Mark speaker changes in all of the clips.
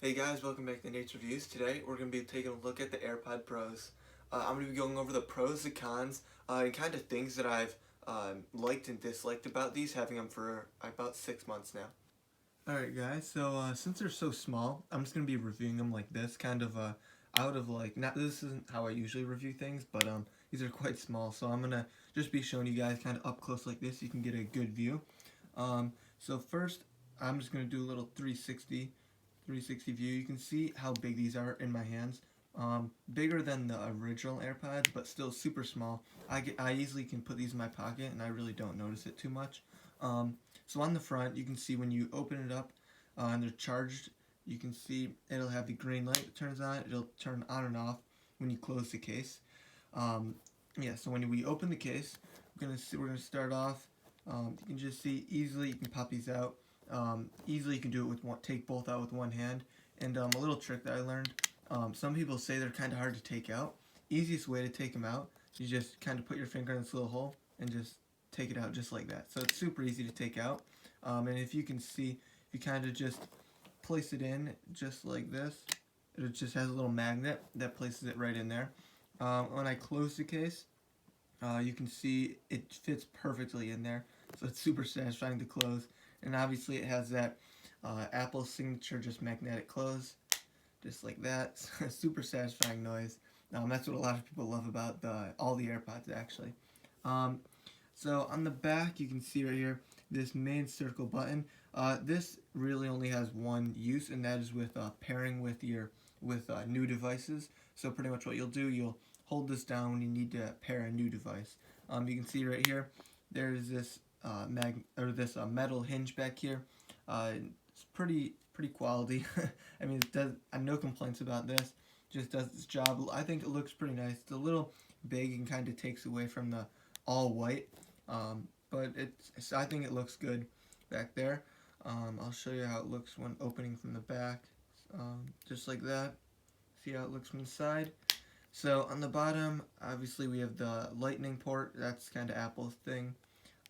Speaker 1: Hey guys, welcome back to Nature Views. Today we're going to be taking a look at the AirPod Pros. I'm going to be going over the pros, the cons, and kind of things that I've liked and disliked about these, having them for about 6 months now. Alright guys, so since they're so small, I'm just going to be reviewing them like this, kind of out of like, not this isn't how I usually review things, but these are quite small, so I'm going to just be showing you guys kind of up close like this so you can get a good view. So first, I'm just going to do a little 360 view. You can see how big these are in my hands. Bigger than the original AirPods, but still super small. I easily can put these in my pocket and I really don't notice it too much. So on the front, you can see when you open it up and they're charged, you can see it'll have the green light that turns on. It'll turn on and off when you close the case. So when we open the case, we're gonna start off. You can just see easily you can pop these out. Easily you can do it with take both out with one hand. And a little trick that I learned, some people say they're kind of hard to take out. Easiest way to take them out, you just kind of put your finger in this little hole and just take it out just like that. So it's super easy to take out. And if you can see, if you kind of just place it in just like this, it just has a little magnet that places it right in there. When I close the case, you can see it fits perfectly in there. So it's super satisfying to close. And obviously it has that Apple signature, just magnetic close, just like that. Super satisfying noise. That's what a lot of people love about all the AirPods actually. So on the back you can see right here this main circle button. This really only has one use, and that is with pairing with new devices. So pretty much what you'll do, you'll hold this down when you need to pair a new device. You can see right here there's this metal hinge back here. It's pretty quality. I mean, I have no complaints about this. Just does its job. I think it looks pretty nice. It's a little big and kind of takes away from the all white, but I think it looks good back there. I'll show you how it looks when opening from the back, just like that. See how it looks from the side. So on the bottom, obviously we have the lightning port. That's kind of Apple's thing.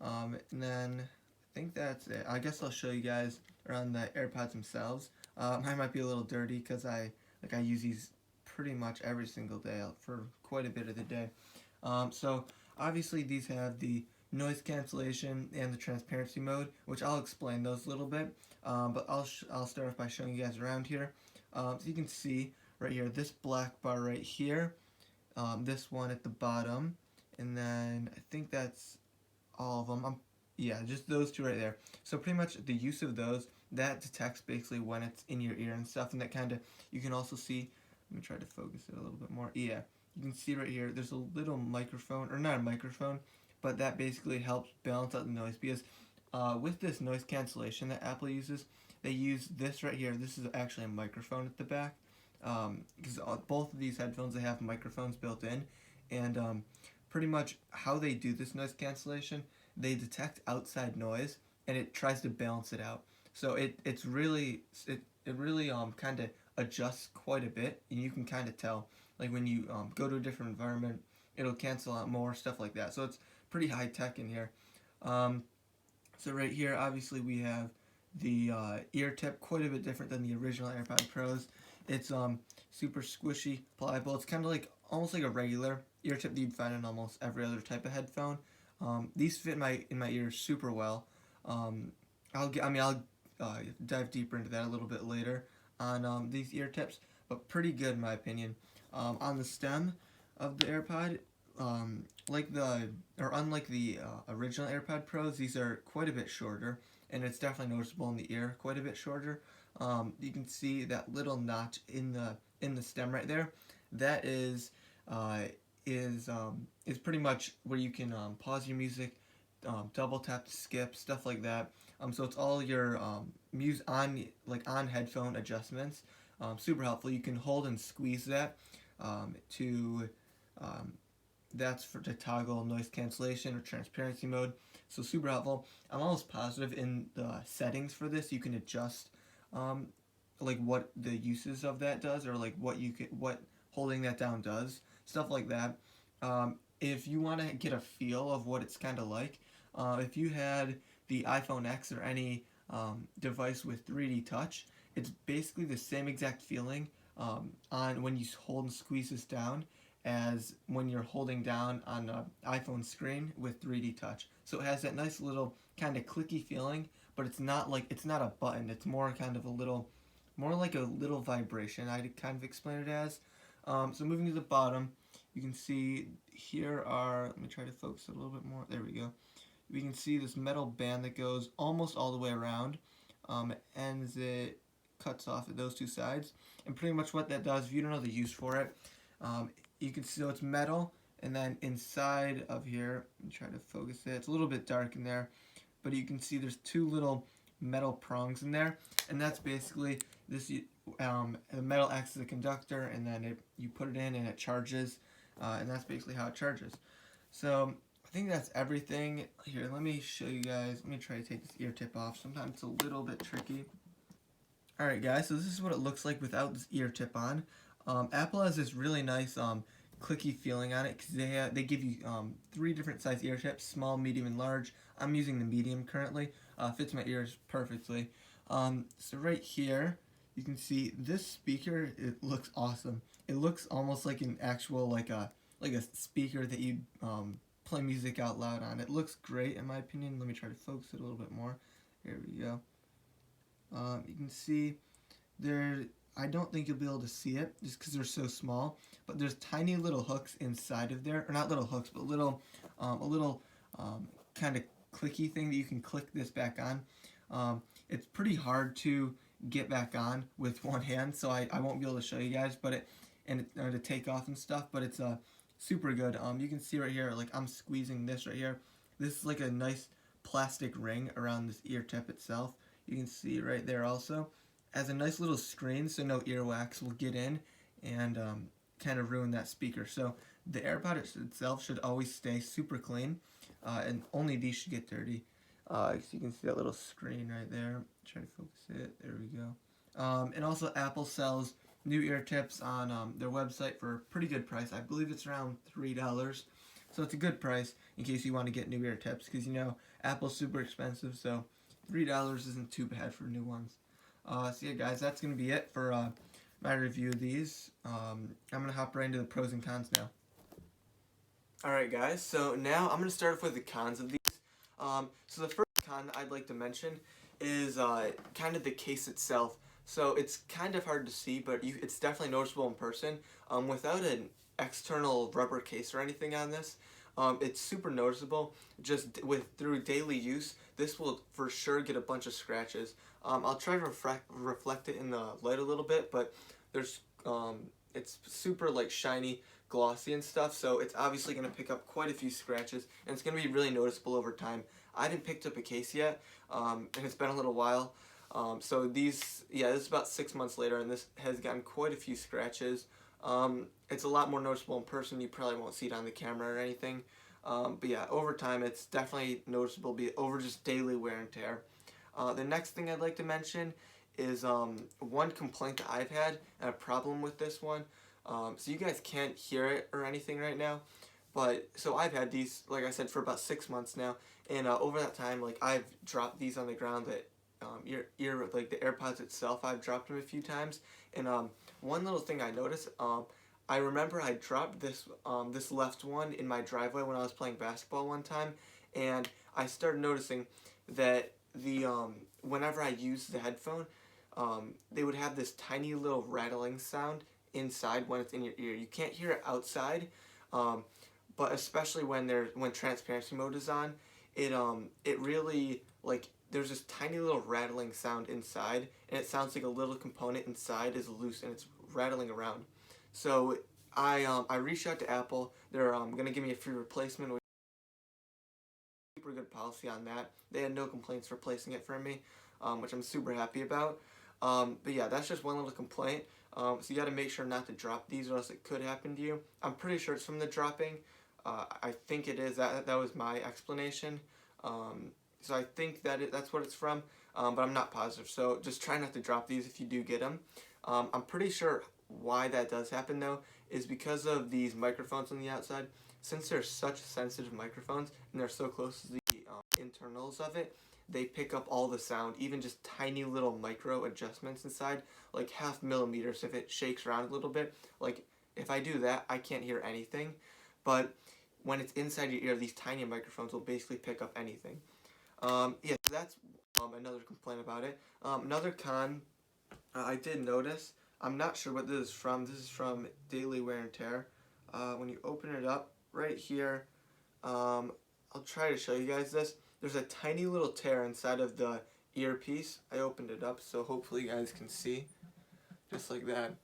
Speaker 1: And then I think that's it. I guess I'll show you guys around the AirPods themselves. Mine might be a little dirty because I use these pretty much every single day for quite a bit of the day. So obviously these have the noise cancellation and the transparency mode, which I'll explain those a little bit. But I'll start off by showing you guys around here. So you can see right here this black bar right here, this one at the bottom, and then I think that's all of them. Yeah, just those two right there. So pretty much the use of those, that detects basically when it's in your ear and stuff, and that kind of, you can also see, let me try to focus it a little bit more. Yeah, you can see right here, there's a little microphone, or not a microphone, but that basically helps balance out the noise, because with this noise cancellation that Apple uses, they use this right here. This is actually a microphone at the back, because both of these headphones, they have microphones built in, and pretty much how they do this noise cancellation, they detect outside noise and it tries to balance it out. So it really kind of adjusts quite a bit, and you can kind of tell, like when you go to a different environment, it'll cancel out more, stuff like that. So it's pretty high tech in here. So right here, obviously we have the ear tip, quite a bit different than the original AirPod Pros. It's super squishy, pliable. It's kind of like almost like a regular ear tip that you'd find in almost every other type of headphone. These fit in my ears super well. I'll dive deeper into that a little bit later on these ear tips, but pretty good in my opinion. On the stem of the AirPod, unlike the original AirPod Pros, these are quite a bit shorter, and it's definitely noticeable in the ear, quite a bit shorter. You can see that little notch in the stem right there. That is pretty much where you can pause your music, double tap to skip, stuff like that. So it's all your on headphone adjustments. Super helpful. You can hold and squeeze that to toggle noise cancellation or transparency mode. So super helpful. I'm almost positive in the settings for this you can adjust like what the uses of that does, or like what holding that down does, stuff like that. If you want to get a feel of what it's kind of like, if you had the iPhone X or any device with 3D touch, it's basically the same exact feeling on when you hold and squeeze this down as when you're holding down on an iPhone screen with 3D touch. So it has that nice little kind of clicky feeling, but it's not a button. It's more kind of a little, more like a little vibration. I'd kind of explain it as. So moving to the bottom, you can see here are. Let me try to focus it a little bit more. There we go. We can see this metal band that goes almost all the way around. It ends it cuts off at those two sides, and pretty much what that does, if you don't know the use for it, you can see, so it's metal, and then inside of here, let me try to focus it. It's a little bit dark in there, but you can see there's two little metal prongs in there, and that's basically this. The metal acts as a conductor, and then you put it in and it charges, and that's basically how it charges. So I think that's everything. Here, let me show you guys. Let me try to take this ear tip off. Sometimes it's a little bit tricky. Alright guys, so this is what it looks like without this ear tip on. Apple has this really nice clicky feeling on it because they give you 3 different size ear tips, small, medium, and large. I'm using the medium currently. Fits my ears perfectly. So right here, you can see this speaker. It looks awesome. It looks almost like an actual like a speaker that you play music out loud on. It looks great in my opinion. Let me try to focus it a little bit more. Here we go. You can see there. I don't think you'll be able to see it just because they're so small. But there's tiny little hooks inside of there, or not little hooks, but a little kind of clicky thing that you can click this back on. It's pretty hard to get back on with one hand, so I won't be able to show you guys. But to take off and stuff. But it's super good. You can see right here, like I'm squeezing this right here. This is like a nice plastic ring around this ear tip itself. You can see right there also. Has a nice little screen so no earwax will get in and kind of ruin that speaker. So the AirPod itself should always stay super clean, and only these should get dirty. So you can see that little screen right there. Try to focus it. There we go. And also Apple sells new ear tips on their website for a pretty good price. I believe it's around $3. So it's a good price in case you want to get new ear tips because Apple's super expensive, so $3 isn't too bad for new ones. So yeah guys, that's going to be it for my review of these. I'm going to hop right into the pros and cons now. Alright guys, so now I'm going to start off with the cons of these. So the first con I'd like to mention is kind of the case itself. So it's kind of hard to see, but it's definitely noticeable in person. Without an external rubber case or anything on this, it's super noticeable. Just through daily use, this will for sure get a bunch of scratches. I'll try to reflect it in the light a little bit, but it's super like shiny, glossy and stuff, so it's obviously going to pick up quite a few scratches, and it's going to be really noticeable over time. I didn't pick up a case yet, and it's been a little while. So this is about 6 months later, and this has gotten quite a few scratches. It's a lot more noticeable in person. You probably won't see it on the camera or anything. But yeah, over time, it's definitely noticeable over just daily wear and tear. The next thing I'd like to mention is one complaint that I've had and a problem with this one. So you guys can't hear it or anything right now, but so I've had these, like I said, for about 6 months now, and over that time, like I've dropped these on the ground that like the AirPods itself, I've dropped them a few times, and one little thing I noticed, I remember I dropped this left one in my driveway when I was playing basketball one time, and I started noticing that whenever I used the headphone, they would have this tiny little rattling sound inside when it's in your ear. You can't hear it outside, but especially when transparency mode is on, it really, like, there's this tiny little rattling sound inside, and it sounds like a little component inside is loose and it's rattling around. So I reached out to Apple. They're gonna give me a free replacement, which is super good policy on that. They had no complaints replacing it for me, which I'm super happy about. But yeah, that's just one little complaint. So you got to make sure not to drop these, or else it could happen to you. I'm pretty sure it's from the dropping. I think it is. That was my explanation. So I think that's what it's from, but I'm not positive. So just try not to drop these if you do get them. I'm pretty sure why that does happen though is because of these microphones on the outside. Since they're such sensitive microphones and they're so close to the internals of it, they pick up all the sound, even just tiny little micro adjustments inside, like half millimeters if it shakes around a little bit. Like if I do that, I can't hear anything. But when it's inside your ear, these tiny microphones will basically pick up anything. Yeah, so that's another complaint about it. Another con I did notice, I'm not sure what this is from. This is from Daily Wear and Tear. When you open it up, right here, I'll try to show you guys this. There's a tiny little tear inside of the earpiece. I opened it up, so hopefully you guys can see, just like that.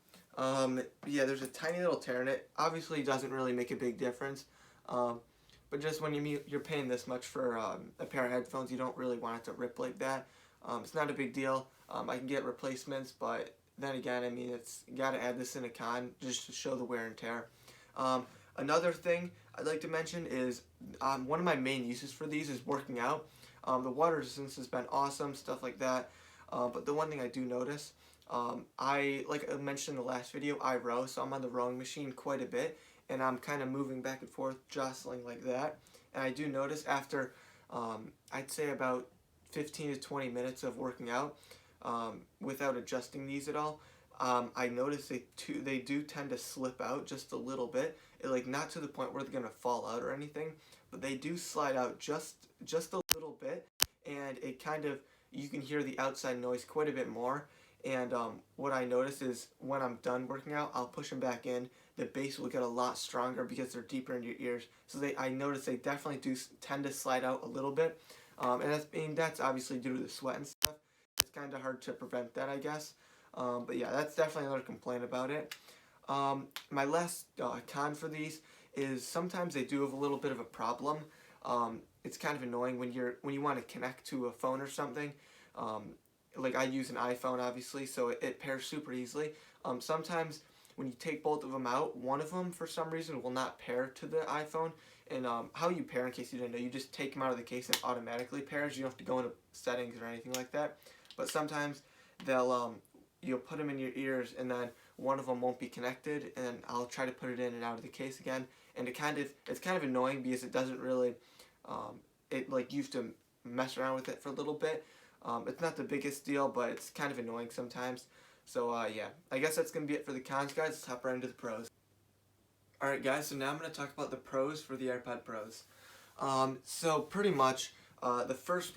Speaker 1: Yeah, there's a tiny little tear in it. Obviously, it doesn't really make a big difference. But just when you're paying this much for a pair of headphones, you don't really want it to rip like that. It's not a big deal. I can get replacements, but then again, I mean, you got to add this in a con just to show the wear and tear. Another thing I'd like to mention is one of my main uses for these is working out. The water resistance has been awesome, stuff like that. But the one thing I do notice, like I mentioned in the last video, I row, so I'm on the rowing machine quite a bit, and I'm kind of moving back and forth, jostling like that. And I do notice after, I'd say about 15 to 20 minutes of working out, without adjusting these at all, I notice they do tend to slip out just a little bit. Like not to the point where they're gonna fall out or anything, but they do slide out just a little bit, and it kind of, you can hear the outside noise quite a bit more. And what I notice is when I'm done working out, I'll push them back in. The bass will get a lot stronger because they're deeper in your ears. So I notice they definitely do tend to slide out a little bit, and that's obviously due to the sweat and stuff. It's kind of hard to prevent that, I guess. But yeah, that's definitely another complaint about it. My last con for these is sometimes they do have a little bit of a problem. It's kind of annoying when you want to connect to a phone or something. Like I use an iPhone, obviously, so it pairs super easily. Sometimes when you take both of them out, one of them for some reason will not pair to the iPhone. And how you pair, in case you didn't know, you just take them out of the case and it automatically pairs. You don't have to go into settings or anything like that. But sometimes you'll put them in your ears and then one of them won't be connected, and I'll try to put it in and out of the case again, and it's kind of annoying because it doesn't really, you have to mess around with it for a little bit. It's not the biggest deal, but it's kind of annoying sometimes. So yeah, I guess that's going to be it for the cons, guys. Let's hop right into the pros. Alright guys, so now I'm going to talk about the pros for the AirPod Pros. So pretty much, the first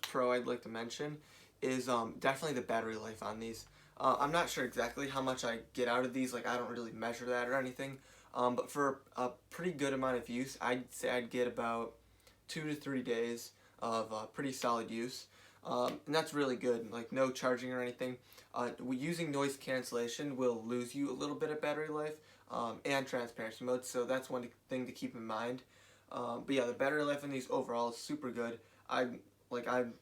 Speaker 1: pro I'd like to mention is definitely the battery life on these. I'm not sure exactly how much I get out of these, like I don't really measure that or anything, but for a pretty good amount of use, I'd say I'd get about 2 to 3 days of pretty solid use. And that's really good, like no charging or anything. Using noise cancellation will lose you a little bit of battery life, and transparency mode, so that's one thing to keep in mind. But yeah, the battery life on these overall is super good. I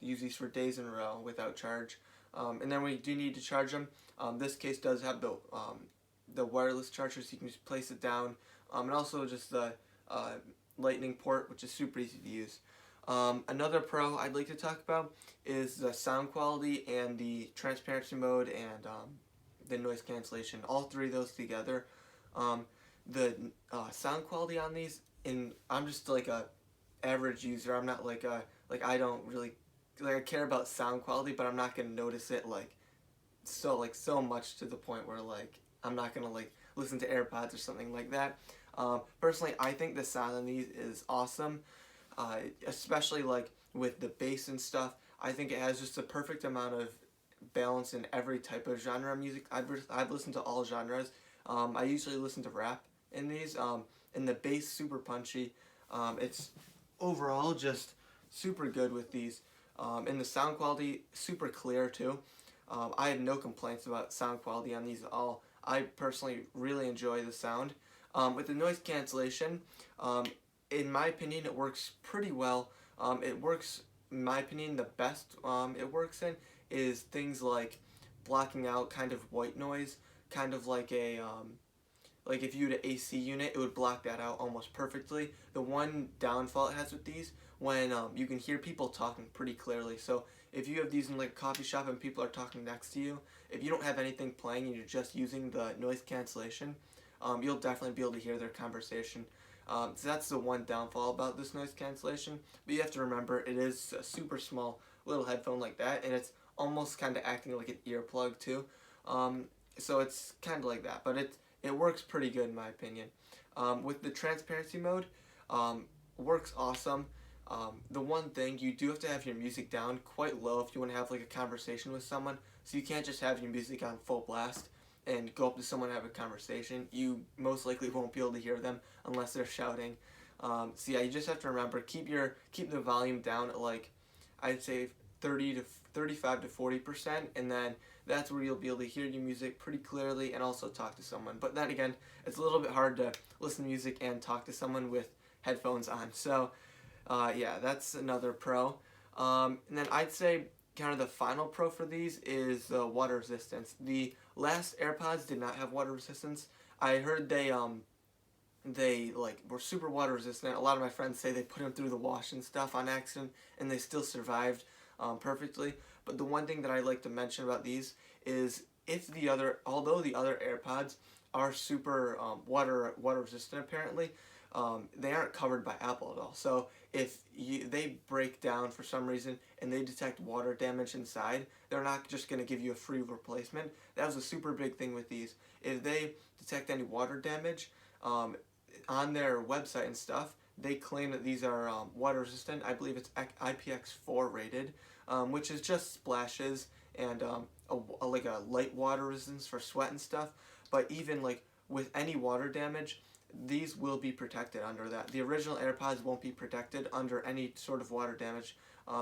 Speaker 1: use these for days in a row without charge. And then when you do need to charge them, this case does have the wireless charger, so you can just place it down, and also just the lightning port, which is super easy to use. Another pro I'd like to talk about is the sound quality and the transparency mode and the noise cancellation. All three of those together. The sound quality on these, I'm just like a average user. I'm not I don't really I care about sound quality, but I'm not gonna notice it so much to the point where I'm not gonna listen to AirPods or something like that. Personally, I think the sound on these is awesome, especially with the bass and stuff. I think it has just the perfect amount of balance in every type of genre of music. I've listened to all genres. I usually listen to rap in these, and the bass super punchy. It's overall just super good with these. And the sound quality, super clear too. I have no complaints about sound quality on these at all. I personally really enjoy the sound. With the noise cancellation, in my opinion, it works pretty well. It works, in my opinion, the best it works in is things like blocking out kind of white noise, kind of like if you had an AC unit, it would block that out almost perfectly. The one downfall it has with these, when you can hear people talking pretty clearly. So if you have these in a coffee shop and people are talking next to you, if you don't have anything playing and you're just using the noise cancellation, you'll definitely be able to hear their conversation. So that's the one downfall about this noise cancellation. But you have to remember it is a super small little headphone like that, and it's almost kind of acting like an earplug too. Um, so it's kind of like that, but it works pretty good in my opinion. With the transparency mode, um, works awesome. The one thing, you do have to have your music down quite low if you want to have like a conversation with someone. So you can't just have your music on full blast and go up to someone and have a conversation. You most likely won't be able to hear them unless they're shouting. So yeah, you just have to remember keep the volume down at like I'd say 30 to 35 to 40%, and then that's where you'll be able to hear your music pretty clearly and also talk to someone. But then again, it's a little bit hard to listen to music and talk to someone with headphones on. So yeah, that's another pro. And then I'd say kind of the final pro for these is water resistance. The last AirPods did not have water resistance. I heard they like were super water resistant. A lot of my friends say they put them through the wash and stuff on accident, and they still survived perfectly. But the one thing that I like to mention about these is although the other AirPods are super water resistant apparently, they aren't covered by Apple at all. So if they break down for some reason and they detect water damage inside, they're not just going to give you a free replacement. That was a super big thing with these. If they detect any water damage, on their website and stuff, they claim that these are water resistant. I believe it's IPX4 rated, which is just splashes and like a light water resistance for sweat and stuff. But even like with any water damage, these will be protected under that. The original AirPods won't be protected under any sort of water damage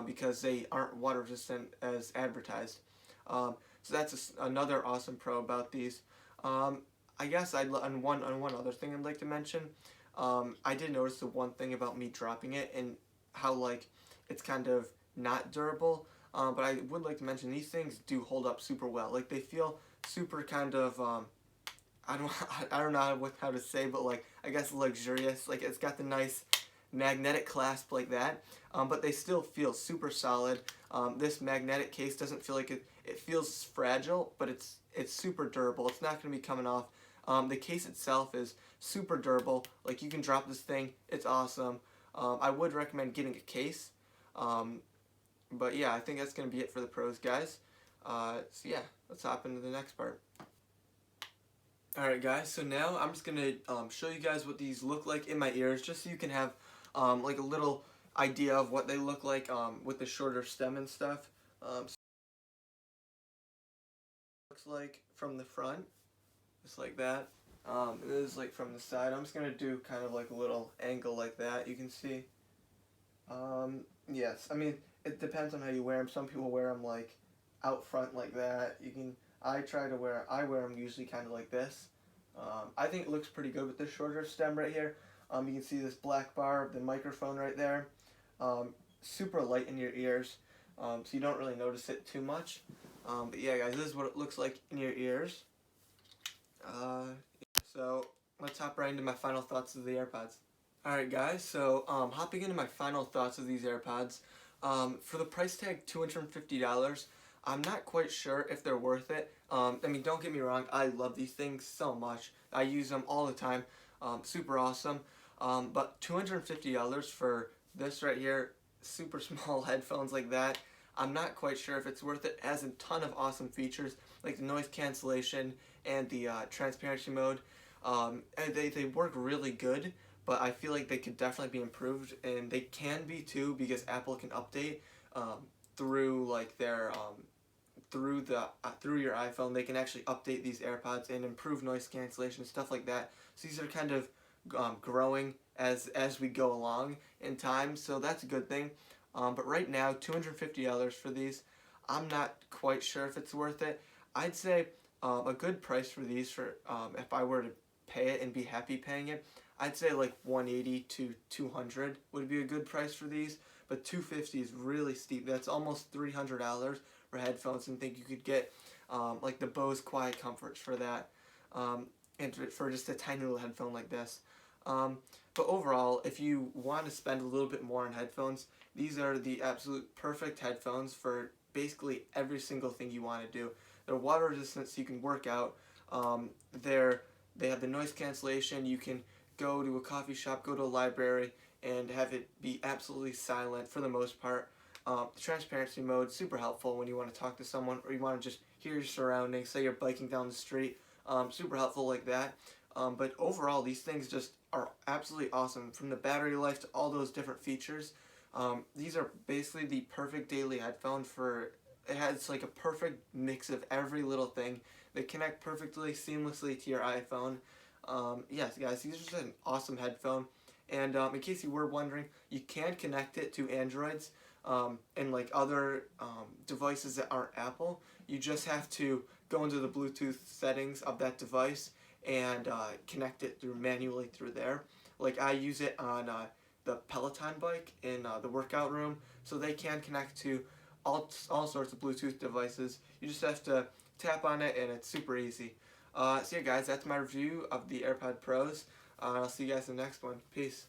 Speaker 1: because they aren't water resistant as advertised. So that's another awesome pro about these. I guess on one other thing I'd like to mention. I did notice the one thing about me dropping it and how like it's kind of not durable. But I would like to mention these things do hold up super well. Like they feel super kind of I don't I don't know how to say, but like I guess luxurious. Like it's got the nice magnetic clasp like that, but they still feel super solid. This magnetic case doesn't feel like it feels fragile, but it's super durable. It's not going to be coming off. The case itself is super durable. Like you can drop this thing, it's awesome. I would recommend getting a case. But yeah, I think that's going to be it for the pros, guys. So yeah, let's hop into the next part. Alright guys, so now I'm just going to show you guys what these look like in my ears, just so you can have like a little idea of what they look like with the shorter stem and stuff. So looks like from the front, just like that. This is like from the side. I'm just going to do kind of like a little angle like that, you can see. Yes, I mean, it depends on how you wear them. Some people wear them like out front like that. I wear them usually kind of like this. I think it looks pretty good with this shorter stem right here. You can see this black bar, the microphone right there. Super light in your ears, so you don't really notice it too much. But yeah, guys, this is what it looks like in your ears. So let's hop right into my final thoughts of the AirPods. Alright guys, so hopping into my final thoughts of these AirPods. For the price tag, $250, I'm not quite sure if they're worth it. I mean, don't get me wrong, I love these things so much. I use them all the time. Super awesome. But $250 for this right here, super small headphones like that, I'm not quite sure if it's worth it. It has a ton of awesome features like the noise cancellation and the transparency mode. And they work really good, but I feel like they could definitely be improved, and they can be too because Apple can update through like their through your iPhone. They can actually update these AirPods and improve noise cancellation and stuff like that. So these are kind of growing as we go along in time, so that's a good thing. But right now, $250 for these, I'm not quite sure if it's worth it. I'd say a good price for these, for if I were to pay it and be happy paying it, I'd say like $180 to $200 would be a good price for these. But $250 is really steep. That's almost $300 for headphones, and think you could get like the Bose Quiet Comforts for that, and for just a tiny little headphone like this. But overall, if you want to spend a little bit more on headphones, these are the absolute perfect headphones for basically every single thing you want to do. They're water resistant, so you can work out. They have the noise cancellation. You can go to a coffee shop, go to a library, and have it be absolutely silent for the most part. The transparency mode, super helpful when you want to talk to someone or you want to just hear your surroundings, say you're biking down the street, super helpful like that. But overall, these things just are absolutely awesome, from the battery life to all those different features. These are basically the perfect daily headphone for, it has like a perfect mix of every little thing. They connect perfectly, seamlessly to your iPhone. Yes, guys, these are just an awesome headphone. And in case you were wondering, you can connect it to Androids and like other devices that aren't Apple. You just have to go into the Bluetooth settings of that device and connect it manually through there. Like I use it on the Peloton bike in the workout room, so they can connect to all sorts of Bluetooth devices. You just have to tap on it, and it's super easy. So yeah, guys, that's my review of the AirPod Pros. I'll see you guys in the next one. Peace.